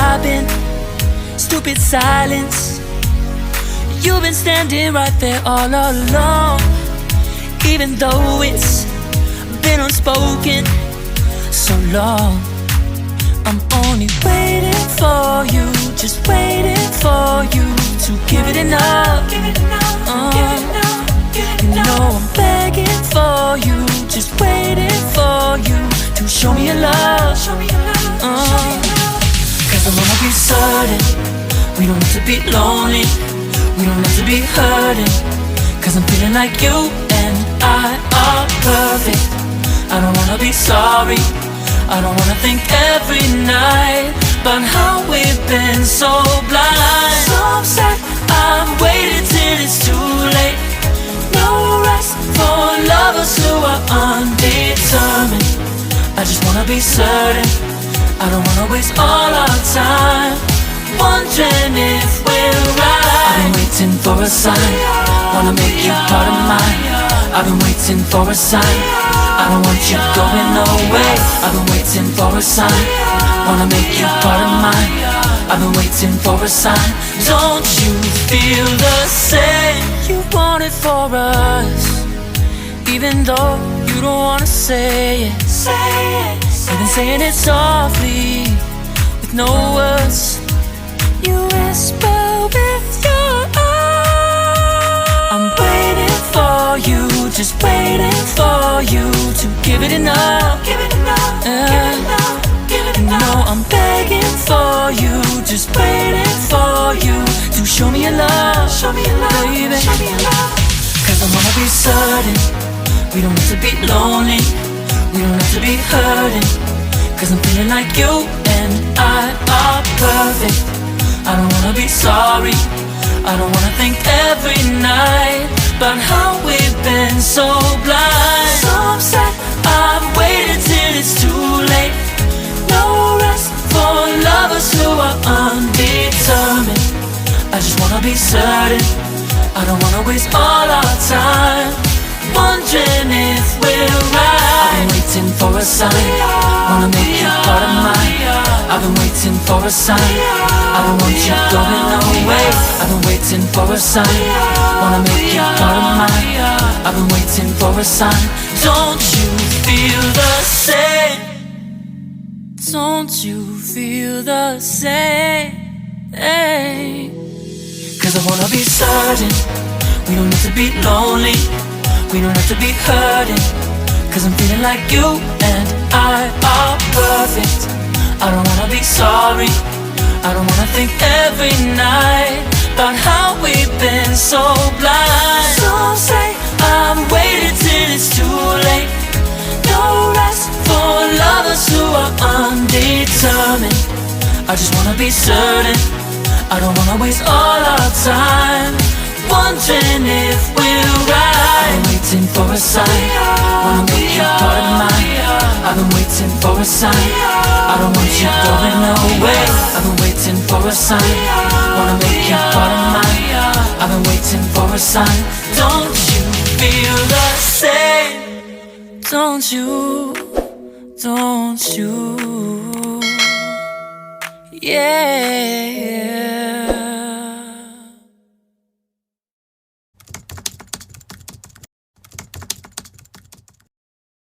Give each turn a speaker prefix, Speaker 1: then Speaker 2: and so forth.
Speaker 1: I've been. Stupid silence. You've been standing right there all along. Even though it's been unspoken so long, I'm only waiting for you, just waiting for you to give it enough. You know I'm begging for you, just waiting for you to show me your love. Cause I wanna be certain we don't have to be lonely, we don't have to be hurting. Cause I'm feeling like you and I are perfect. I don't wanna be sorry, I don't wanna think every night about how we've been so blind. So upset, I've waited till it's too late. No rest for lovers who are undetermined. I just wanna be certain, I don't wanna waste all our time wondering if we're right. I've been waiting for a sign, wanna make you part of mine. I've been waiting for a sign, I don't want you going away. I've been waiting for a sign, wanna make you part of mine. I've been waiting for a sign. Don't you feel the same? You want it for us, even though you don't wanna say it. You've been saying it softly with no words. You whisper with your eyes. I'm waiting for you, just waiting for you to give it enough. You know I'm begging for you, just waiting for you to show me your love, baby. Cause I wanna be certain we don't have to be lonely, we don't have to be hurting. Cause I'm feeling like you and I are perfect. I don't wanna be sorry, I don't wanna think every night about how we've been so blind. So upset, I've waited till it's too late. No rest for lovers who are undetermined. I just wanna be certain, I don't wanna waste all our time wondering if we're right. I've been waiting for a sign, wanna make you part of mine. I've been waiting for a sign, I don't want you going away. I've been waiting for a sign, wanna make you part of mine. I've been waiting for a sign. Don't you feel the same? Don't you feel the same? Cause I wanna be certain we don't have to be lonely, we don't have to be hurting. Cause I'm feeling like you and I are perfect. I don't wanna be sorry, I don't wanna think every night about how we've been so blind. Some say I've waited till it's too late. No rest for lovers who are undetermined. I just wanna be certain, I don't wanna waste all our time wondering if we're right. I've been waiting for a sign, wanna make you part of mine. I've been waiting for a sign, I don't want you going away. I've been waiting for a sign, wanna make you part of mine. I've been waiting for a sign. Don't you feel the same? Don't you? Don't you? Yeah.